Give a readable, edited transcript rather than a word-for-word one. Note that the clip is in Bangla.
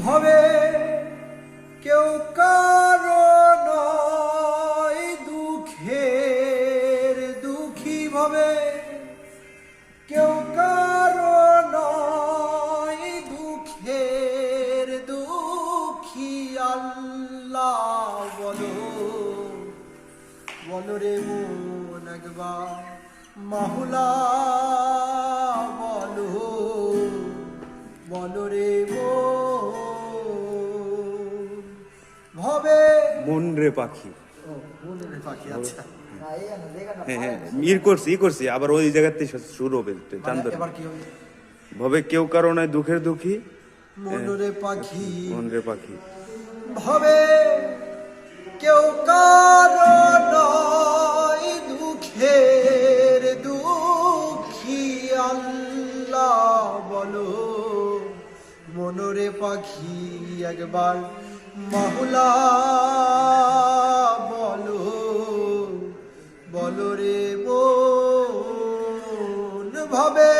হবে কেউ কারো নয়, দুঃখের দুঃখী ভবে কেউ কারো নয়, দুঃখের দুঃখী আল্লাহ বলো বলো রে মন একবার মাহুলা বলো বলো রে ভবে মন রে পাখি। মন রে পাখি, আচ্ছা হ্যাঁ করছি আবার ওই জায়গাতে শুরু হবে চান্দর। এবার কি হবে? ভবে কেউ কারো নয়, দুঃখের দুঃখী মন রে পাখি মন রে পাখি। ভবে কেউ কারো নয়, দুঃখের দুঃখী আল্লাহ বলো মনরে পাখি একবার মাহুলা বলো বলো রে মন ভবে